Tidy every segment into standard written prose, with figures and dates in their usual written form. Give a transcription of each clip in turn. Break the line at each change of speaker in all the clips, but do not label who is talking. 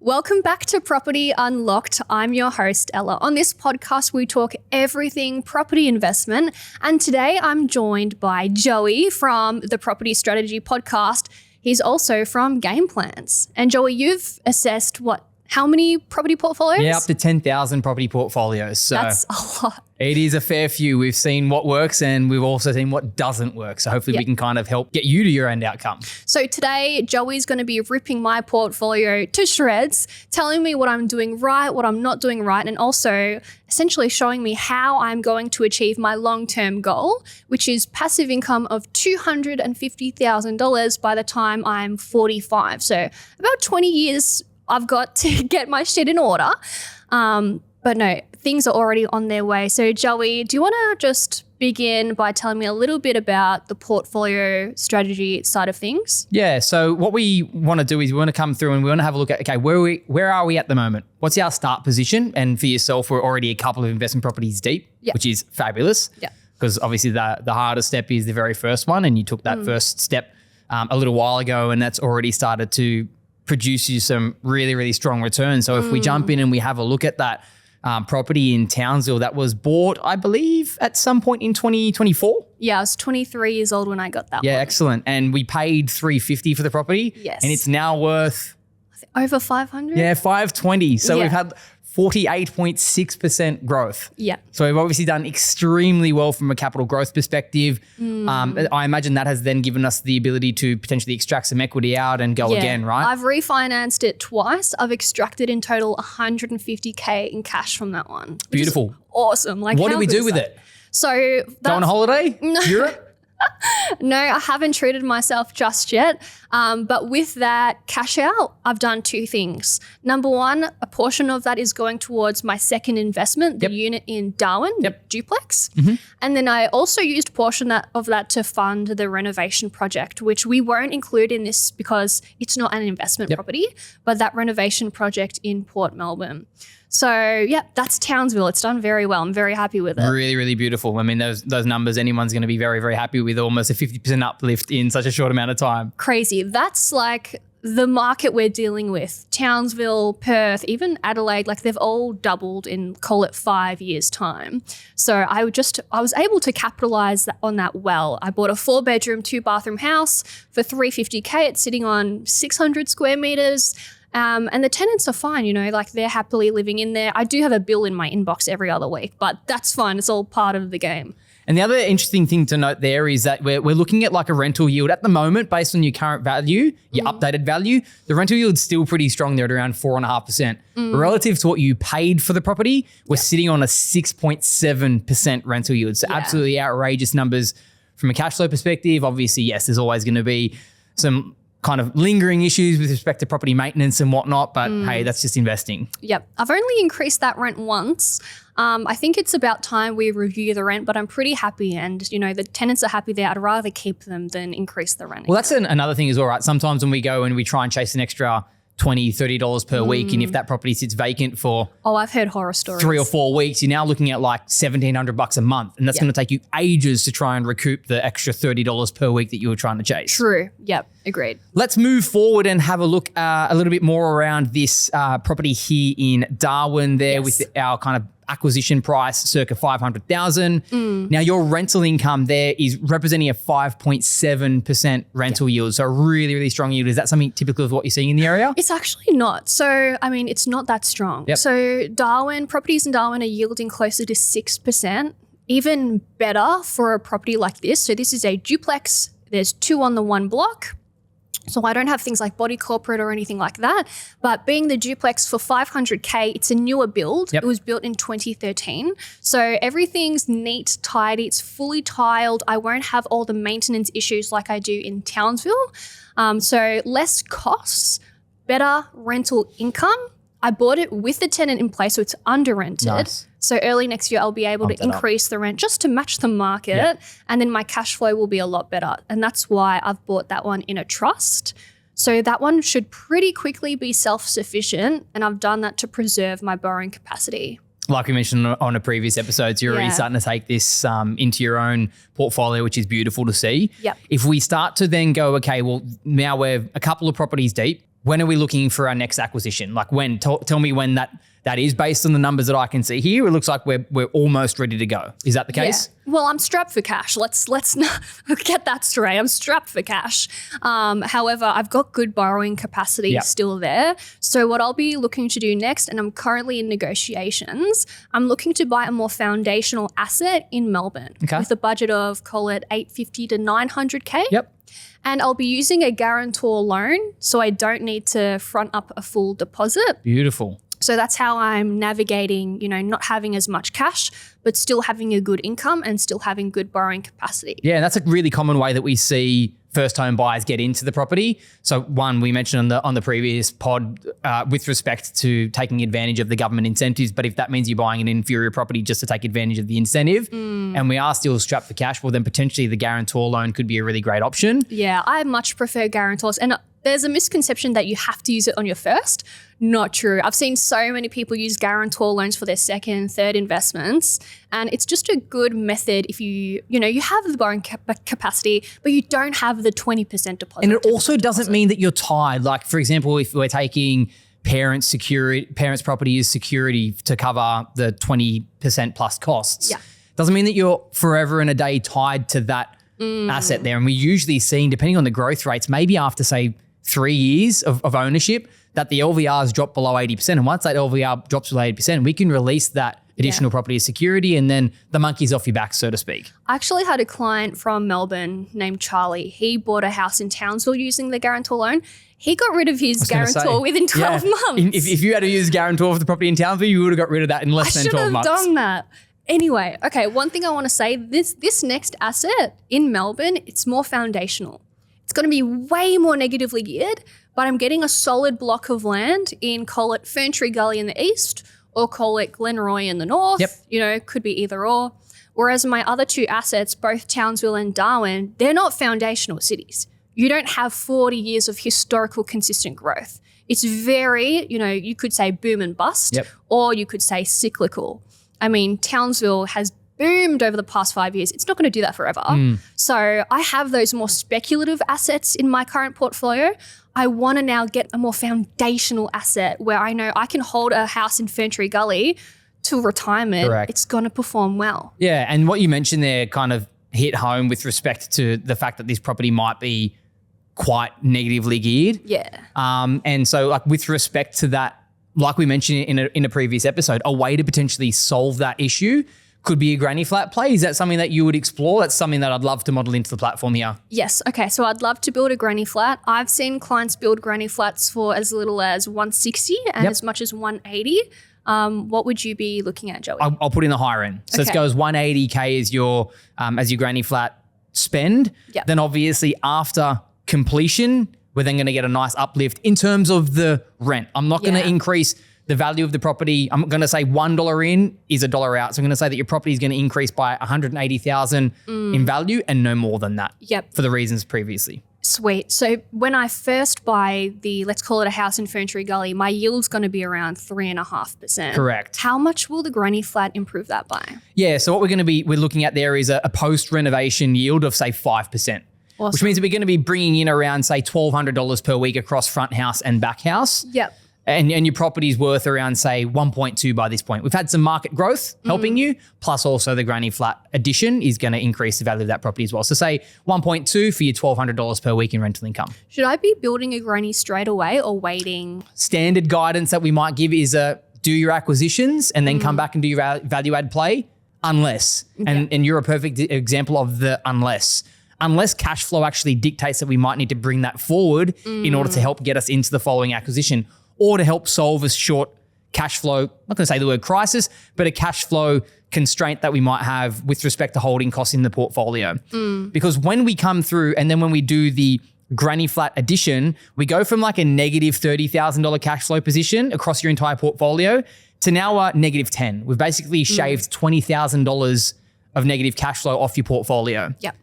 Welcome back to Property Unlocked. I'm your host, Ella. On this podcast, we talk everything property investment. And today I'm joined by Joey from the Property Strategy podcast. He's also from Game Plans. And Joey, you've assessed how many property portfolios?
Yeah, up to 10,000 property portfolios. So
that's a lot.
It is a fair few. We've seen what works and we've also seen what doesn't work. So hopefully we can kind of help get you to your end outcome.
So today, Joey's going to be ripping my portfolio to shreds, telling me what I'm doing right, what I'm not doing right, and also essentially showing me how I'm going to achieve my long-term goal, which is passive income of $250,000 by the time I'm 45. So about 20 years I've got to get my shit in order. But no, things are already on their way. So Joey, do you want to just begin by telling me a little bit about the portfolio strategy side of things?
Yeah, so what we want to do is we want to come through and we want to have a look at, okay, where are we at the moment? What's our start position? And for yourself, we're already a couple of investment properties deep, which is fabulous. Yeah. Because obviously the hardest step is the very first one, and you took that first step a little while ago, and that's already started to produce you some really, really strong returns. So if we jump in and we have a look at that property in Townsville that was bought, I believe, at some point in 2024.
Yeah, I was 23 years old when I got that one.
Yeah, excellent. And we paid $350 for the property.
Yes.
And it's now worth
over 500.
Yeah, 520. So we've had 48.6% growth.
Yeah.
So we've obviously done extremely well from a capital growth perspective. I imagine that has then given us the ability to potentially extract some equity out and go again, right?
I've refinanced it twice. I've extracted in total $150K in cash from that one.
Beautiful.
Awesome.
What did we do with it?
So
go on a holiday?
No.
Europe?
No, I haven't treated myself just yet. But with that cash out, I've done two things. Number one, a portion of that is going towards my second investment, the unit in Darwin, Duplex. And then I also used a portion of that to fund the renovation project, which we won't include in this because it's not an investment property, but that renovation project in Port Melbourne. So, yeah, that's Townsville. It's done very well. I'm very happy with it.
Really, really beautiful. I mean, those numbers, anyone's going to be very, very happy with almost a 50% uplift in such a short amount of time.
Crazy. That's like the market we're dealing with. Townsville, Perth, even Adelaide, like they've all doubled in, call it 5 years' time. So I was able to capitalize on that well. I bought a 4-bedroom, 2-bathroom house for $350K. It's sitting on 600 square meters. And the tenants are fine, like they're happily living in there. I do have a bill in my inbox every other week, but that's fine. It's all part of the game.
And the other interesting thing to note there is that we're looking at like a rental yield at the moment based on your current value, your updated value. The rental yield's still pretty strong there at around 4.5%. Relative to what you paid for the property, we're sitting on a 6.7% rental yield. So absolutely outrageous numbers from a cash flow perspective. Obviously, yes, there's always going to be some kind of lingering issues with respect to property maintenance and whatnot, but hey, that's just investing.
Yep. I've only increased that rent once. I think it's about time we review the rent, but I'm pretty happy and, the tenants are happy there. I'd rather keep them than increase the rent.
Well, that's another thing as well, right? Sometimes when we go and we try and chase an extra $20, $30 per week, and if that property sits vacant for
I've heard horror stories.
3 or 4 weeks, you're now looking at like $1,700 a month, and that's going to take you ages to try and recoup the extra $30 per week that you were trying to chase.
True. Yep. Agreed.
Let's move forward and have a look a little bit more around this property here in Darwin there with our kind of acquisition price, circa $500,000. Now your rental income there is representing a 5.7% rental yield. So a really, really strong yield. Is that something typical of what you're seeing in the area?
It's actually not. So, I mean, it's not that strong. So properties in Darwin are yielding closer to 6%, even better for a property like this. So this is a duplex. There's 2 on the one block. So I don't have things like body corporate or anything like that. But being the duplex for $500K, it's a newer build. It was built in 2013. So everything's neat, tidy. It's fully tiled. I won't have all the maintenance issues like I do in Townsville. So less costs, better rental income. I bought it with the tenant in place, so it's under rented.
Nice.
So early next year, I'll be able to increase the rent just to match the market, and then my cash flow will be a lot better. And that's why I've bought that one in a trust. So that one should pretty quickly be self-sufficient, and I've done that to preserve my borrowing capacity.
Like we mentioned on a previous episode, so you're already starting to take this into your own portfolio, which is beautiful to see. If we start to then go, okay, well, now we're a couple of properties deep, when are we looking for our next acquisition? Like when? Tell me when that is based on the numbers that I can see here. It looks like we're almost ready to go. Is that the case?
Yeah. Well, I'm strapped for cash. Let's not get that straight. I'm strapped for cash. However, I've got good borrowing capacity still there. So what I'll be looking to do next, and I'm currently in negotiations, I'm looking to buy a more foundational asset in Melbourne with a budget of, call it 850 to 900K.
Yep.
And I'll be using a guarantor loan, so I don't need to front up a full deposit.
Beautiful.
So that's how I'm navigating, not having as much cash, but still having a good income and still having good borrowing capacity.
Yeah, and that's a really common way that we see first home buyers get into the property. So one, we mentioned on the previous pod with respect to taking advantage of the government incentives, but if that means you're buying an inferior property just to take advantage of the incentive and we are still strapped for cash, well then potentially the guarantor loan could be a really great option.
Yeah, I much prefer guarantors. And there's a misconception that you have to use it on your first. Not true. I've seen so many people use guarantor loans for their second, third investments. And it's just a good method if you have the borrowing capacity, but you don't have the 20% deposit.
And it also doesn't mean that you're tied. Like, for example, if we're taking parents' property as security to cover the 20% plus costs, doesn't mean that you're forever and a day tied to that asset there. And we usually see, depending on the growth rates, maybe after, say, 3 years of ownership, that the LVRs drop below 80%. And once that LVR drops below 80%, we can release that additional property as security and then the monkey's off your back, so to speak.
I actually had a client from Melbourne named Charlie. He bought a house in Townsville using the guarantor loan. He got rid of his guarantor within 12 months.
If you had to use guarantor for the property in Townsville, you would have got rid of that in less than 12 months.
I should have done that. Anyway, okay, one thing I want to say, this next asset in Melbourne, it's more foundational. It's going to be way more negatively geared, but I'm getting a solid block of land in, call it Ferntree Gully in the east or call it Glenroy in the north. Yep. Could be either or. Whereas my other two assets, both Townsville and Darwin, they're not foundational cities. You don't have 40 years of historical consistent growth. It's very, you could say boom and bust, or you could say cyclical. I mean, Townsville has boomed over the past 5 years. It's not going to do that forever. So I have those more speculative assets in my current portfolio. I want to now get a more foundational asset where I know I can hold a house in Ferntree Gully till retirement.
Correct.
It's going to perform well.
Yeah, and what you mentioned there kind of hit home with respect to the fact that this property might be quite negatively geared.
Yeah.
And so like with respect to that, like we mentioned in a previous episode, a way to potentially solve that issue could be a granny flat play. Is that something that you would explore? That's something that I'd love to model into the platform here.
Yes. Okay. So I'd love to build a granny flat. I've seen clients build granny flats for as little as 160 and as much as 180. What would you be looking at, Joey?
I'll put in the higher end. So let's go as 180K as your granny flat spend.
Yep.
Then obviously after completion, we're then going to get a nice uplift in terms of the rent. I'm not going to increase the value of the property. I'm going to say $1 in is $1 out. So I'm going to say that your property is going to increase by $180,000 in value and no more than that.
Yep.
For the reasons previously.
Sweet. So when I first buy let's call it a house in Ferntree Gully, my yield's going to be around 3.5%.
Correct.
How much will the granny flat improve that by?
Yeah. So what we're looking at there is a post-renovation yield of say 5%. Awesome. Which means that we're going to be bringing in around say $1,200 per week across front house and back house.
Yep.
And your property's worth around, say, 1.2 by this point. We've had some market growth helping you, plus also the granny flat addition is going to increase the value of that property as well. So say 1.2 for your $1,200 per week in rental income.
Should I be building a granny straight away or waiting?
Standard guidance that we might give is do your acquisitions and then come back and do your value add play unless. Okay. And you're a perfect example of the unless. Unless cash flow actually dictates that we might need to bring that forward in order to help get us into the following acquisition, or to help solve a short cash flow, I'm not going to say the word crisis, but a cash flow constraint that we might have with respect to holding costs in the portfolio. Because when we come through and then when we do the granny flat addition, we go from like a negative $30,000 cash flow position across your entire portfolio to now a negative 10. We've basically shaved $20,000 of negative cash flow off your portfolio.
Yep.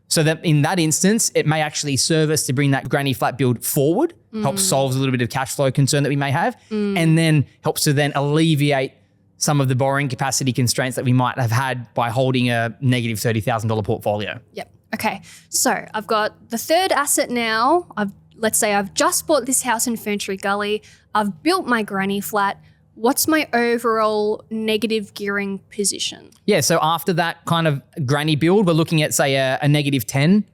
So that in that instance, it may actually serve us to bring that granny flat build forward, helps solve a little bit of cash flow concern that we may have, and then helps to then alleviate some of the borrowing capacity constraints that we might have had by holding a negative $30,000 portfolio.
Yep. Okay. So I've got the third asset now. I've let's say I've just bought this house in Ferntree Gully. I've built my granny flat. What's my overall negative gearing position?
Yeah, so after that kind of granny build, we're looking at, say, a negative 10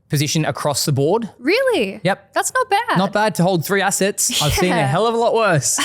position across the board.
Really?
Yep.
That's not bad.
Not bad to hold 3 assets. I've seen a hell of a lot worse.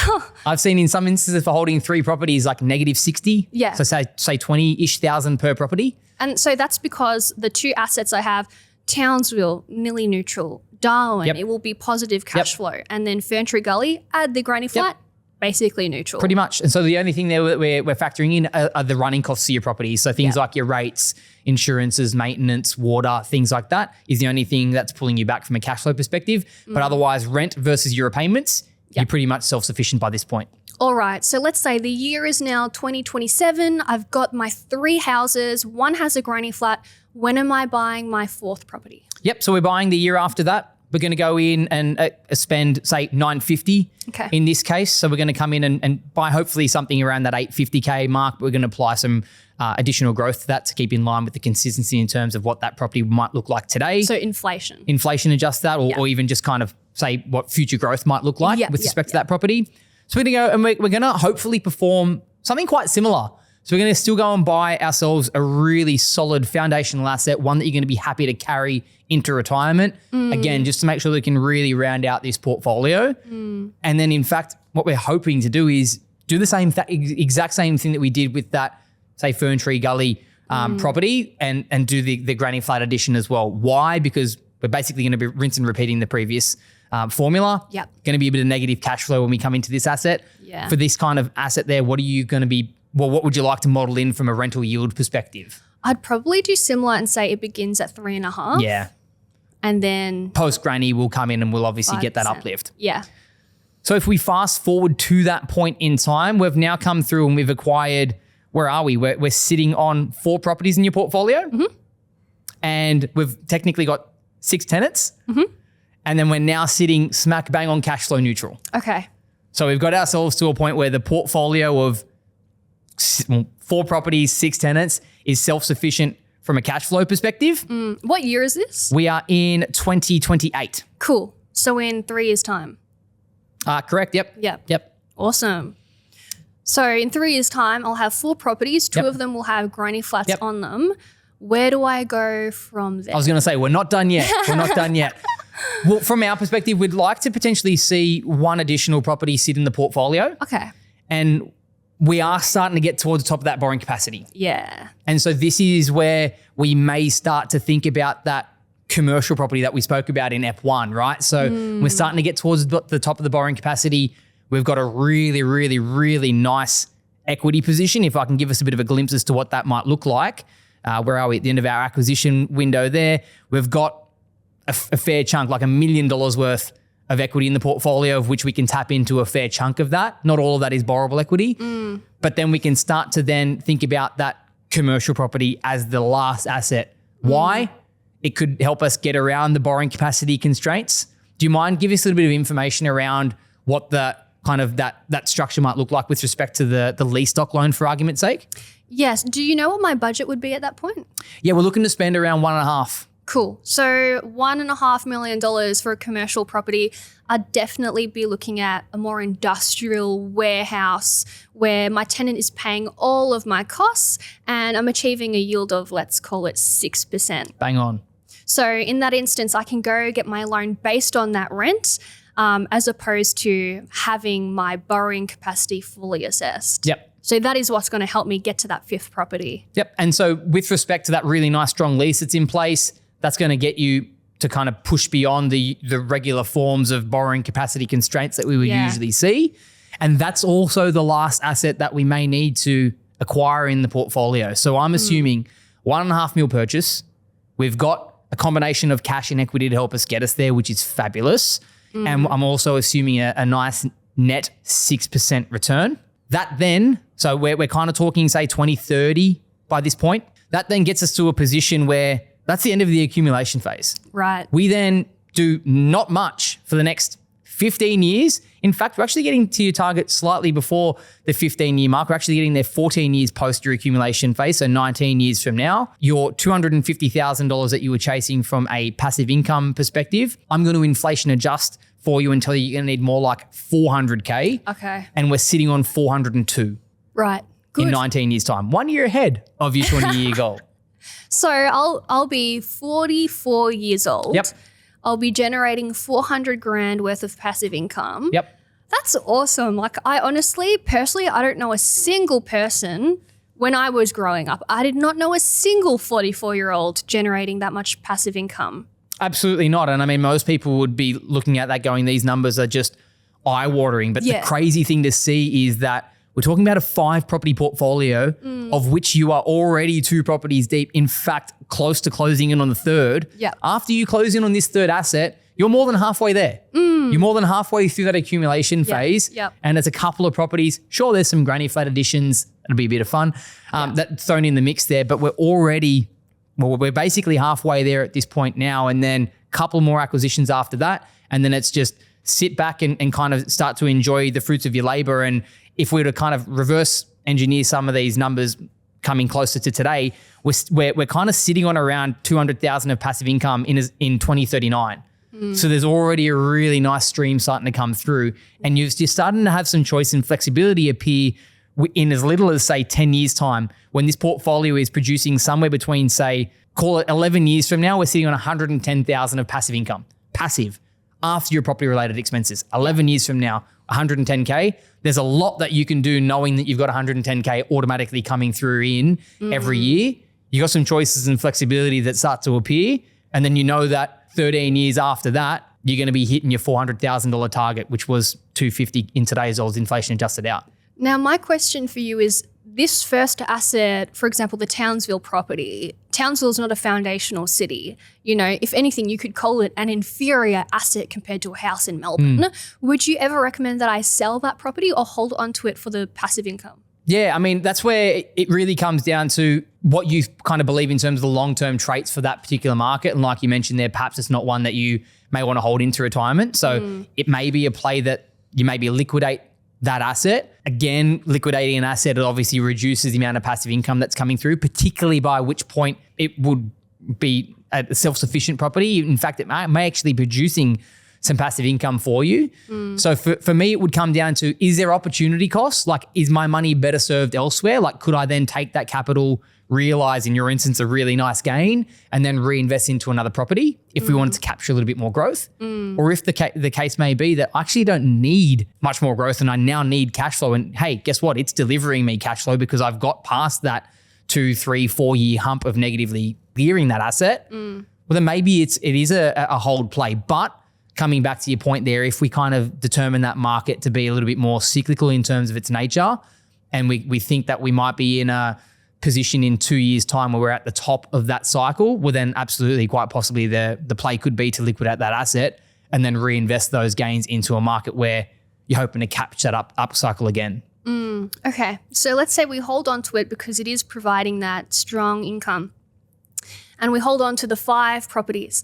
I've seen in some instances for holding 3 properties like negative 60.
Yeah.
So say 20-ish thousand per property.
And so that's because the 2 assets I have, Townsville, nearly neutral. Darwin, it will be positive cash flow. And then Ferntree Gully, add the granny flat, basically neutral.
Pretty much. And so the only thing there we're factoring in are the running costs of your property. So things like your rates, insurances, maintenance, water, things like that is the only thing that's pulling you back from a cash flow perspective. But otherwise, rent versus your payments, you're pretty much self-sufficient by this point.
All right. So let's say the year is now 2027. I've got my 3 houses. 1 has a granny flat. When am I buying my 4th property?
Yep. So we're buying the year after that. We're going to go in and spend, say, $950 in this case. So we're going to come in and buy hopefully something around that $850K mark. But we're going to apply some additional growth to that to keep in line with the consistency in terms of what that property might look like today.
So inflation.
Inflation adjust that or even just kind of say what future growth might look like with respect to that property. So we're going to go and we're going to hopefully perform something quite similar. So we're going to still go and buy ourselves a really solid foundational asset, one that you're going to be happy to carry into retirement. Again, just to make sure that we can really round out this portfolio. And then in fact, what we're hoping to do is do the exact same thing that we did with that, say, Ferntree Gully property and do the granny flat addition as well. Why? Because we're basically going to be rinse and repeating the previous formula.
Yep.
Going to be a bit of negative cash flow when we come into this asset.
Yeah.
For this kind of asset there, what are you going to be, well, what would you like to model in from a rental yield perspective?
I'd probably do similar and say it begins at 3.5.
Yeah.
And then
Post granny will come in and we'll obviously
5%.
get that uplift.
Yeah.
So if we fast forward to that point in time, we've now come through and we've acquired, where are we? We're sitting on 4 properties in your portfolio. And we've technically got 6 tenants. And then we're now sitting smack bang on cash flow neutral.
Okay.
So we've got ourselves to a point where the portfolio of 4 properties, 6 tenants is self-sufficient from a cash flow perspective.
What year is this?
We are in 2028.
Cool. So in 3 years' time.
Correct. Yep.
Yep. Awesome. So in 3 years' time, I'll have 4 properties. 2 of them will have granny flats on them. Where do I go from there?
I was going to say, we're not done yet. We're not done yet. Well, from our perspective, we'd like to potentially see 1 additional property sit in the portfolio.
Okay.
And we are starting to get towards the top of that borrowing capacity.
Yeah.
And so this is where we may start to think about that commercial property that we spoke about in F1, right? So we're starting to get towards the top of the borrowing capacity. We've got a really, really, really nice equity position. If I can give us a bit of a glimpse as to what that might look like. Where are we at the end of our acquisition window there? We've got a fair chunk, like $1 million worth of equity in the portfolio, of which we can tap into a fair chunk of that. Not all of that is borrowable equity, but then we can start to then think about that commercial property as the last asset. Why? It could help us get around the borrowing capacity constraints. Do you mind give us a little bit of information around what the kind of that structure might look like with respect to the lease stock loan, for argument's sake?
Yes. Do you know what my budget would be at that point?
Yeah, we're looking to spend around 1.5.
Cool. So $1.5 million for a commercial property. I'd definitely be looking at a more industrial warehouse where my tenant is paying all of my costs and I'm achieving a yield of, let's call it 6%.
Bang on.
So in that instance, I can go get my loan based on that rent as opposed to having my borrowing capacity fully assessed.
Yep.
So that is what's going to help me get to that 5th property.
Yep. And so with respect to that really nice strong lease that's in place, that's going to get you to kind of push beyond the regular forms of borrowing capacity constraints that we would usually see. And that's also the last asset that we may need to acquire in the portfolio. So I'm assuming $1.5 million purchase. We've got a combination of cash and equity to help us get us there, which is fabulous. And I'm also assuming a nice net 6% return. That then, so we're kind of talking, say, 2030 by this point. That then gets us to a position where that's the end of the accumulation phase.
Right.
We then do not much for the next 15 years. In fact, we're actually getting to your target slightly before the 15-year mark. We're actually getting there 14 years post your accumulation phase, so 19 years from now. Your $250,000 that you were chasing from a passive income perspective, I'm going to inflation adjust for you until you're going to need more like 400K.
Okay.
And we're sitting on 402.
Right. Good.
In 19 years' time. 1 year ahead of your 20-year goal.
So I'll be 44 years old.
Yep.
I'll be generating 400 grand worth of passive income.
Yep.
That's awesome. Like I honestly, personally, I don't know a single person when I was growing up. I did not know a single 44-year-old generating that much passive income.
Absolutely not. And I mean, most people would be looking at that going, these numbers are just eye-watering. But the crazy thing to see is that we're talking about a 5-property portfolio of which you are already 2 properties deep. In fact, close to closing in on the 3rd.
Yeah.
After you close in on this 3rd asset, you're more than halfway there. You're more than halfway through that accumulation phase.
Yep.
And there's a couple of properties. Sure, there's some granny flat additions. It'll be a bit of fun. That's thrown in the mix there. But we're basically halfway there at this point now. And then a couple more acquisitions after that. And then it's just sit back and kind of start to enjoy the fruits of your labor. And if we were to kind of reverse engineer some of these numbers coming closer to today, we're kind of sitting on around 200,000 of passive income in 2039. So there's already a really nice stream starting to come through, and you're starting to have some choice and flexibility appear in as little as, say, 10 years time, when this portfolio is producing somewhere between, say, call it 11 years from now, we're sitting on 110,000 of passive income. Passive. After your property related expenses. 11 years from now, 110K. There's a lot that you can do knowing that you've got 110K automatically coming through in every year. You got some choices and flexibility that start to appear. And then you know that 13 years after that, you're going to be hitting your $400,000 target, which was 250 in today's dollars inflation adjusted out. Now,
my question for you is, this first asset, for example, the Townsville property, Townsville is not a foundational city. You know, if anything, you could call it an inferior asset compared to a house in Melbourne. Would you ever recommend that I sell that property or hold on to it for the passive income?
Yeah, I mean, that's where it really comes down to what you kind of believe in terms of the long-term traits for that particular market. And like you mentioned there, perhaps it's not one that you may want to hold into retirement. So it may be a play that you maybe liquidate that asset. Again, liquidating an asset, it obviously reduces the amount of passive income that's coming through, particularly by which point it would be a self-sufficient property. In fact, it may actually be producing some passive income for you. So for me, it would come down to, is there opportunity costs? Like, is my money better served elsewhere? Like, could I then take that capital, realize in your instance a really nice gain, and then reinvest into another property if we wanted to capture a little bit more growth? Or if the case may be that I actually don't need much more growth and I now need cash flow, and hey, guess what? It's delivering me cash flow because I've got past that 2, 3, 4 year hump of negatively gearing that asset. Well, then maybe it is a hold play. But coming back to your point there, if we kind of determine that market to be a little bit more cyclical in terms of its nature, and we think that we might be in a position in 2 years' time where we're at the top of that cycle, well then absolutely, quite possibly the play could be to liquidate that asset and then reinvest those gains into a market where you're hoping to capture that up cycle again.
Okay, so let's say we hold on to it because it is providing that strong income, and we hold on to the 5 properties.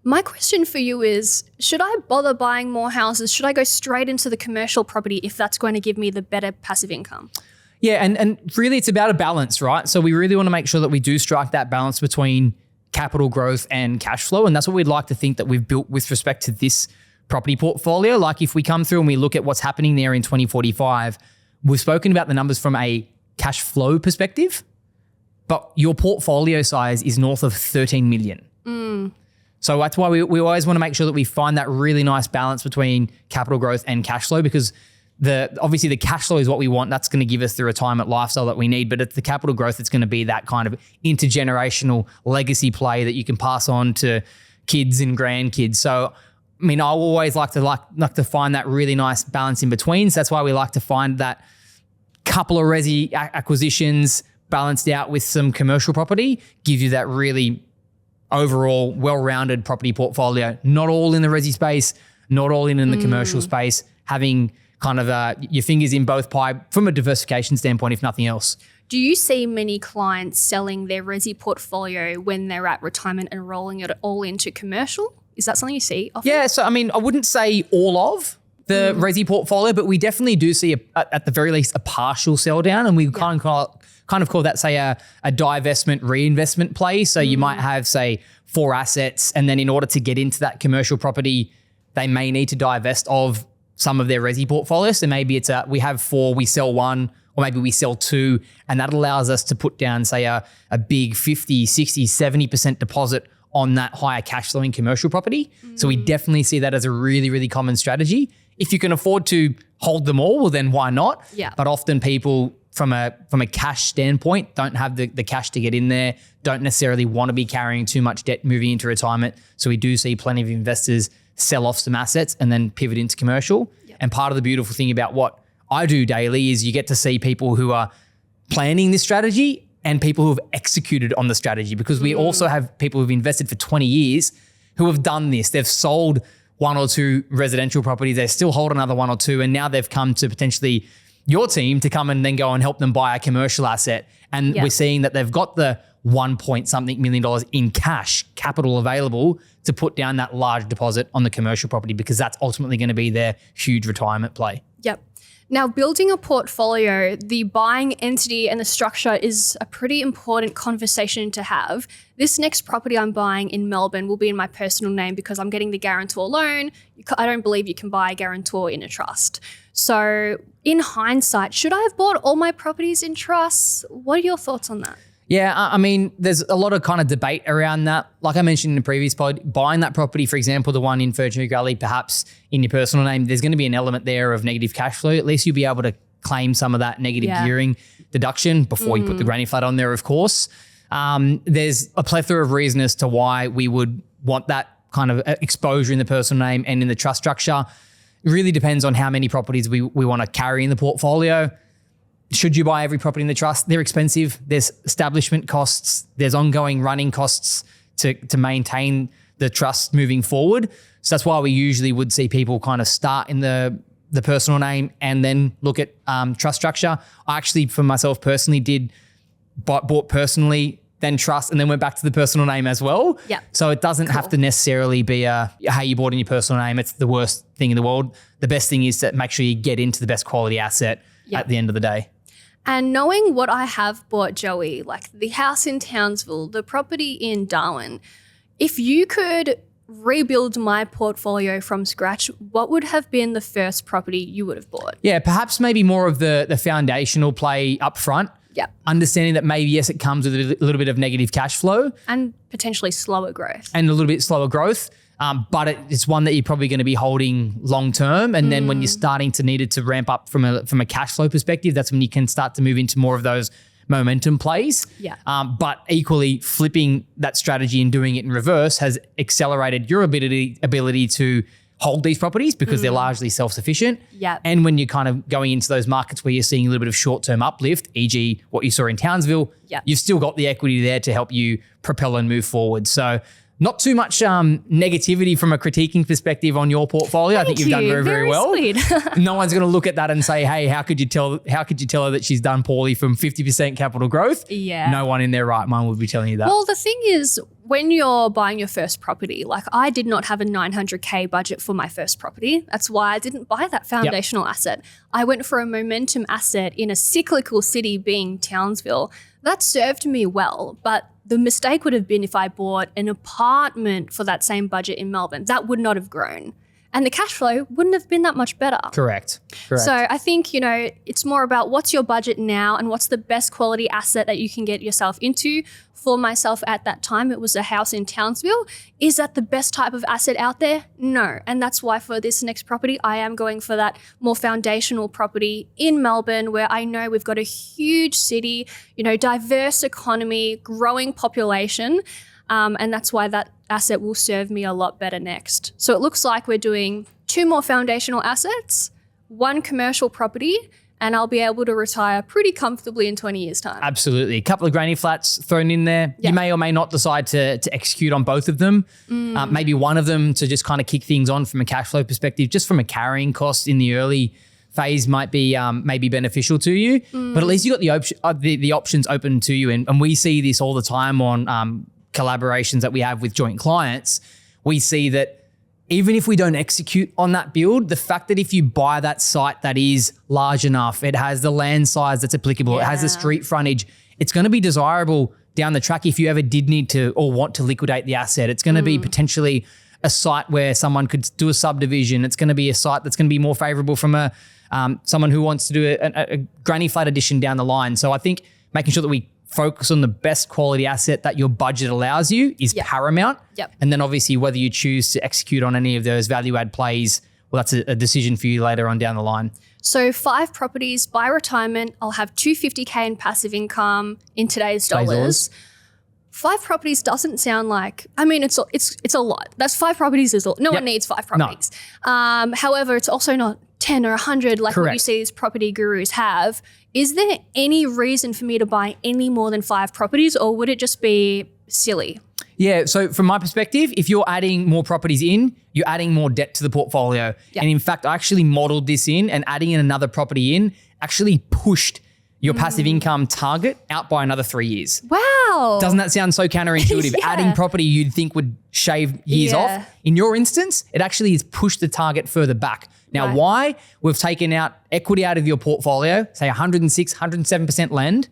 My question for you is, should I bother buying more houses? Should I go straight into the commercial property if that's going to give me the better passive income?
Yeah, and really it's about a balance, right? So we really want to make sure that we do strike that balance between capital growth and cash flow. And that's what we'd like to think that we've built with respect to this property portfolio. Like if we come through and we look at what's happening there in 2045, we've spoken about the numbers from a cash flow perspective, but your portfolio size is north of 13 million. So that's why we always want to make sure that we find that really nice balance between capital growth and cash flow, because obviously the cash flow is what we want. That's going to give us the retirement lifestyle that we need, but it's the capital growth that's going to be that kind of intergenerational legacy play that you can pass on to kids and grandkids. So, I mean, I always like to find that really nice balance in between. So that's why we like to find that couple of resi acquisitions balanced out with some commercial property, give you that really overall well-rounded property portfolio, not all in the resi space, not all in the commercial space, having kind of your fingers in both pie from a diversification standpoint, if nothing else.
Do you see many clients selling their resi portfolio when they're at retirement and rolling it all into commercial? Is that something you see often?
Yeah, so I mean, I wouldn't say all of the resi portfolio, but we definitely do see at the very least a partial sell down, and we kind of call that, say, a divestment reinvestment play. So you might have, say, 4 assets, and then in order to get into that commercial property, they may need to divest of some of their resi portfolio. So maybe it's we have 4, we sell 1, or maybe we sell 2, and that allows us to put down, say, a big 50, 60, 70% deposit on that higher cash flowing commercial property. So we definitely see that as a really, really common strategy. If you can afford to hold them all, well, then why not?
Yeah.
But often people from a cash standpoint don't have the cash to get in there, don't necessarily want to be carrying too much debt moving into retirement. So we do see plenty of investors sell off some assets and then pivot into commercial. Yeah. And part of the beautiful thing about what I do daily is you get to see people who are planning this strategy and people who have executed on the strategy, because we also have people who've invested for 20 years who have done this. They've sold 1 or 2 residential properties. They still hold another 1 or 2. And now they've come to potentially your team to come and then go and help them buy a commercial asset. And we're seeing that they've got the $1 million in cash capital available to put down that large deposit on the commercial property, because that's ultimately going to be their huge retirement play.
Yep. Now, building a portfolio, the buying entity and the structure is a pretty important conversation to have. This next property I'm buying in Melbourne will be in my personal name because I'm getting the guarantor loan. I don't believe you can buy a guarantor in a trust. So in hindsight, should I have bought all my properties in trusts? What are your thoughts on that?
Yeah, I mean, there's a lot of kind of debate around that. Like I mentioned in the previous pod, buying that property, for example, the one in Furtune Gully, perhaps in your personal name, there's going to be an element there of negative cash flow. At least you'll be able to claim some of that negative gearing deduction before you put the granny flat on there, of course. There's a plethora of reasons as to why we would want that kind of exposure in the personal name and in the trust structure. It really depends on how many properties we want to carry in the portfolio. Should you buy every property in the trust? They're expensive. There's establishment costs. There's ongoing running costs to maintain the trust moving forward. So that's why we usually would see people kind of start in the personal name and then look at trust structure. I actually, for myself personally, bought personally, then trust, and then went back to the personal name as well.
Yeah.
So it doesn't have to necessarily be how you bought in your personal name. It's the worst thing in the world. The best thing is to make sure you get into the best quality asset at the end of the day.
And knowing what I have bought, Joey, like the house in Townsville, the property in Darwin, if you could rebuild my portfolio from scratch, what would have been the first property you would have bought?
Yeah, perhaps maybe more of the foundational play up front.
Yeah.
Understanding that maybe, yes, it comes with a little bit of negative cash flow.
And potentially slower growth.
And a little bit slower growth. But it's one that you're probably going to be holding long term. And then when you're starting to need it to ramp up from a cash flow perspective, that's when you can start to move into more of those momentum plays.
Yeah.
But equally, flipping that strategy and doing it in reverse has accelerated your ability to hold these properties because they're largely self-sufficient.
Yeah.
And when you're kind of going into those markets where you're seeing a little bit of short-term uplift, e.g. what you saw in Townsville, you've still got the equity there to help you propel and move forward. So not too much negativity from a critiquing perspective on your portfolio. I think you've done very, very well.
Sweet.
No one's going to look at that and say, hey, how could you tell her that she's done poorly from 50% capital growth?
Yeah.
No one in their right mind would be telling you that.
Well, the thing is, when you're buying your first property, like I did not have a $900K budget for my first property. That's why I didn't buy that foundational asset. I went for a momentum asset in a cyclical city being Townsville. That served me well, but the mistake would have been if I bought an apartment for that same budget in Melbourne. That would not have grown. And the cash flow wouldn't have been that much better.
Correct.
So I think, it's more about what's your budget now and what's the best quality asset that you can get yourself into. For myself at that time, it was a house in Townsville. Is that the best type of asset out there? No. And that's why for this next property, I am going for that more foundational property in Melbourne, where I know we've got a huge city, diverse economy, growing population. And that's why that asset will serve me a lot better next. So it looks like we're doing 2 more foundational assets, 1 commercial property, and I'll be able to retire pretty comfortably in 20 years' time.
Absolutely. A couple of granny flats thrown in there. Yeah. You may or may not decide to execute on both of them. Maybe one of them to just kind of kick things on from a cash flow perspective, just from a carrying cost in the early phase might be maybe beneficial to you. But at least you got the options open to you. And we see this all the time on collaborations that we have with joint clients, we see that even if we don't execute on that build, the fact that if you buy that site that is large enough, it has the land size that's applicable, it has the street frontage, it's going to be desirable down the track if you ever did need to or want to liquidate the asset. It's going to be potentially a site where someone could do a subdivision. It's going to be a site that's going to be more favorable from a someone who wants to do a granny flat addition down the line. So I think making sure that we focus on the best quality asset that your budget allows you is paramount. And then obviously whether you choose to execute on any of those value add plays, well, that's a decision for you later on down the line.
So 5 properties by retirement, I'll have $250K in passive income in today's dollars. 5 properties doesn't sound like, I mean, it's a lot. That's 5 properties is a lot. No one needs 5 properties. No. However, it's also not 10 or 100 like what you see these property gurus have. Is there any reason for me to buy any more than 5 properties, or would it just be silly?
Yeah, so from my perspective, if you're adding more properties in, you're adding more debt to the portfolio. And in fact, I actually modeled this in, and adding in another property in actually pushed your passive income target out by another 3 years.
Wow.
Doesn't that sound so counterintuitive? Adding property you'd think would shave years off. In your instance, it actually has pushed the target further back. Now, why? We've taken out equity out of your portfolio, say 106, 107% lend,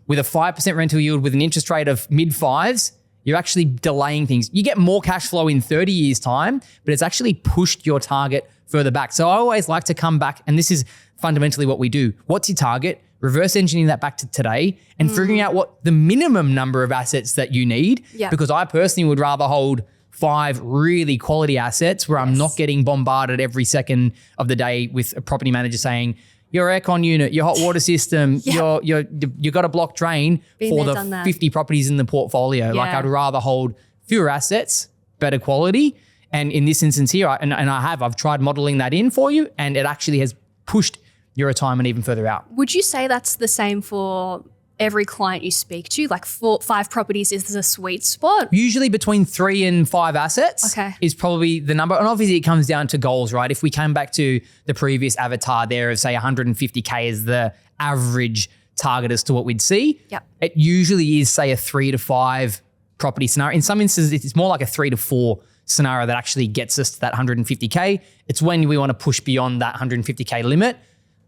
with a 5% rental yield with an interest rate of mid-5s. You're actually delaying things. You get more cash flow in 30 years' time, but it's actually pushed your target further back. So I always like to come back, and this is fundamentally what we do. What's your target? Reverse engineering that back to today and figuring out what the minimum number of assets that you need. Because I personally would rather hold 5 really quality assets where I'm not getting bombarded every second of the day with a property manager saying, your aircon unit, your hot water system, you got a block drain for the 50 properties in the portfolio. Like I'd rather hold fewer assets, better quality. And in this instance here, I've tried modeling that in for you, and it actually has pushed your retirement even further out.
Would you say that's the same for every client you speak to? Like 5 properties is the sweet spot?
Usually between 3 and 5 assets is probably the number. And obviously it comes down to goals, right? If we came back to the previous avatar there of say 150K is the average target as to what we'd see, it usually is say a 3 to 5 property scenario. In some instances, it's more like a 3 to 4 scenario that actually gets us to that 150K. It's when we want to push beyond that 150K limit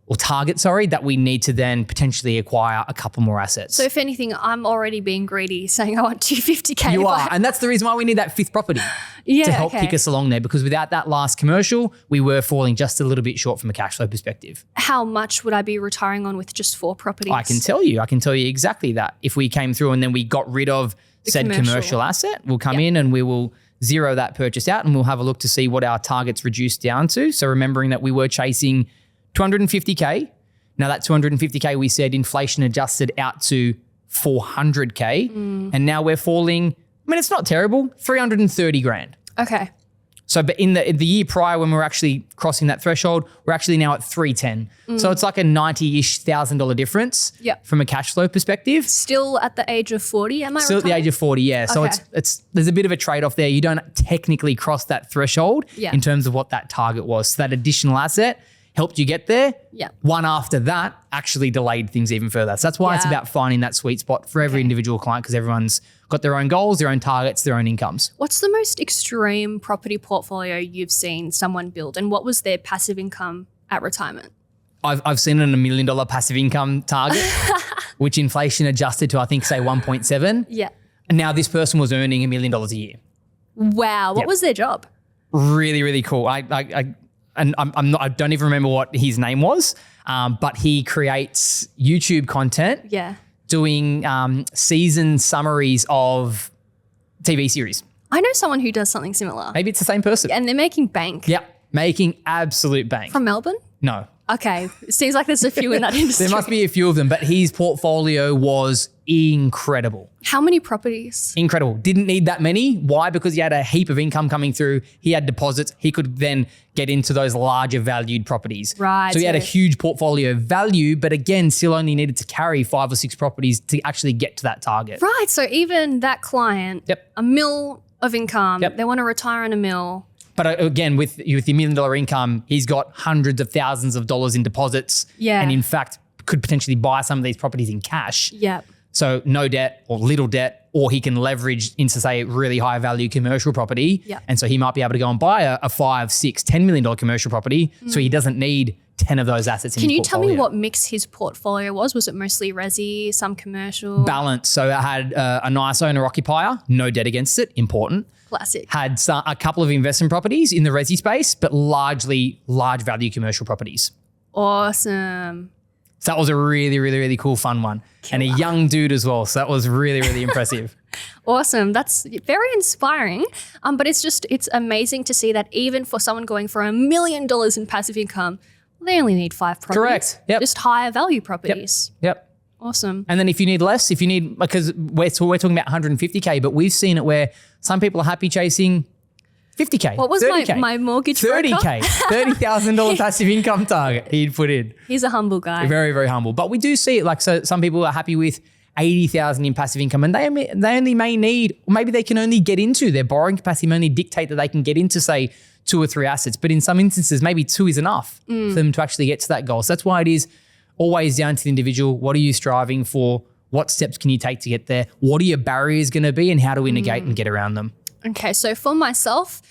or target, that we need to then potentially acquire a couple more assets.
So if anything, I'm already being greedy saying I want 250K.
You are, and that's the reason why we need that 5th property to help kick us along there, because without that last commercial, we were falling just a little bit short from a cash flow perspective.
How much would I be retiring on with just 4 properties?
I can tell you exactly that. If we came through and then we got rid of said commercial asset, we'll come in and we will zero that purchase out, and we'll have a look to see what our targets reduced down to. So remembering that we were chasing 250K. Now that 250K we said inflation adjusted out to 400K. And now we're falling, I mean, it's not terrible, 330 grand.
Okay.
So but in the year prior when we were actually crossing that threshold, we're actually now at 310. So it's like a $90,000-ish difference from a cash flow perspective.
Still at the age of 40, am I
Still at the age of 40, yeah. So it's there's a bit of a trade-off there. You don't technically cross that threshold in terms of what that target was. So that additional asset helped you get there. One after that actually delayed things even further. So that's why it's about finding that sweet spot for every individual client, because everyone's got their own goals, their own targets, their own incomes.
What's the most extreme property portfolio you've seen someone build, and what was their passive income at retirement?
I've seen a $1 million passive income target, which inflation adjusted to, I think, say 1.7. And now this person was earning $1 million a year.
Wow. What was their job?
Really, really cool. I don't even remember what his name was, but he creates YouTube content doing season summaries of TV series.
I know someone who does something similar.
Maybe it's the same person.
And they're making bank.
Making absolute bank.
From Melbourne?
No.
Okay. It seems like there's a few in that industry.
There must be a few of them, but his portfolio was incredible.
How many properties?
Incredible. Didn't need that many. Why? Because he had a heap of income coming through. He had deposits. He could then get into those larger valued properties.
Right.
So he had a huge portfolio value, but again, still only needed to carry 5 or 6 properties to actually get to that target.
Right. So even that client, $1 million of income, they want to retire on $1 million.
But again, with your $1 million income, he's got hundreds of thousands of dollars in deposits. And in fact, could potentially buy some of these properties in cash. So no debt or little debt, or he can leverage into, say, really high value commercial property.
Yeah.
And so he might be able to go and buy a $5, $6, $10 million commercial property. So he doesn't need 10 of those assets in his portfolio.
Can you tell me what mix his portfolio was? Was it mostly resi, some commercial?
Balance. So it had a nice owner occupier, no debt against it, important.
Classic.
Had a couple of investment properties in the resi space, but largely large value commercial properties.
Awesome.
So that was a really, really, really cool, fun one. Killer. And a young dude as well. So that was really, really impressive.
Awesome. That's very inspiring. But it's amazing to see that even for someone going for $1 million in passive income, they only need 5 properties.
Correct. Yep.
Just higher value properties.
Yep.
Awesome.
And then if you need less, because we're talking about 150K, but we've seen it where some people are happy chasing 50K.
What was
30K,
my mortgage broker?
30K, $30,000 passive income target he'd put in.
He's a humble guy.
Very, very humble. But we do see it, like, so some people are happy with 80,000 in passive income, and they only may need, or maybe they can only get into, their borrowing capacity may only dictate that they can get into, say, 2 or 3 assets. But in some instances, maybe 2 is enough for them to actually get to that goal. So that's why it is always down to the individual. What are you striving for? What steps can you take to get there? What are your barriers going to be, and how do we negate and get around them?
Okay, so for myself,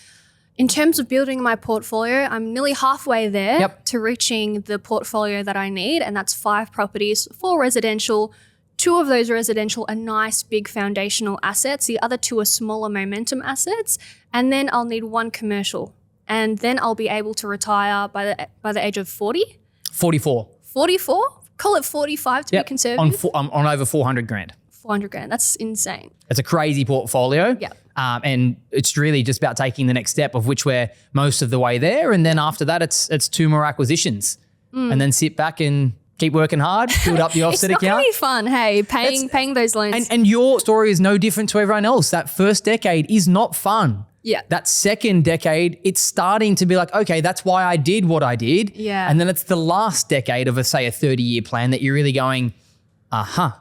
in terms of building my portfolio, I'm nearly halfway there to reaching the portfolio that I need, and that's 5 properties, 4 residential. 2 of those residential are nice big foundational assets. The other 2 are smaller momentum assets, and then I'll need 1 commercial, and then I'll be able to retire by the age of 40.
44.
44? Call it 45 to be conservative.
On over 400 grand.
400 grand. That's insane.
It's a crazy portfolio.
Yeah.
And it's really just about taking the next step, of which we're most of the way there. And then after that, it's 2 more acquisitions, and then sit back and keep working hard, build up the offset account.
It's not going to be fun, hey, paying those loans.
And your story is no different to everyone else. That first decade is not fun.
Yeah.
That second decade, it's starting to be like, okay, that's why I did what I did.
Yeah.
And then it's the last decade of, say, a 30-year plan that you're really going,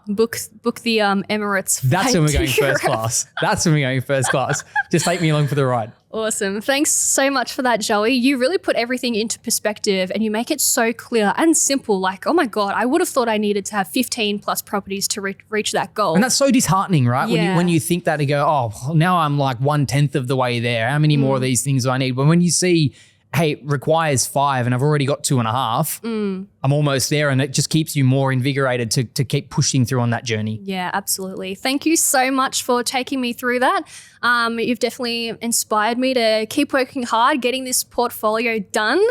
book the Emirates flight.
That's when we're going first class. That's when we're going first class. Just take me along for the ride.
Awesome. Thanks so much for that, Joey. You really put everything into perspective, and you make it so clear and simple. Like, oh my God, I would have thought I needed to have 15 plus properties to reach that goal.
And that's so disheartening, right?
Yeah.
When you think that and go, oh, now I'm like 1/10 of the way there. How many more of these things do I need? But when you see, hey, it requires 5 and I've already got 2.5, I'm almost there, and it just keeps you more invigorated to keep pushing through on that journey.
Yeah, absolutely. Thank you so much for taking me through that. You've definitely inspired me to keep working hard, getting this portfolio done.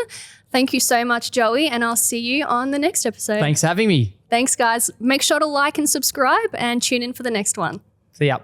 Thank you so much, Joey, and I'll see you on the next episode.
Thanks for having me.
Thanks, guys. Make sure to like and subscribe and tune in for the next one.
See ya.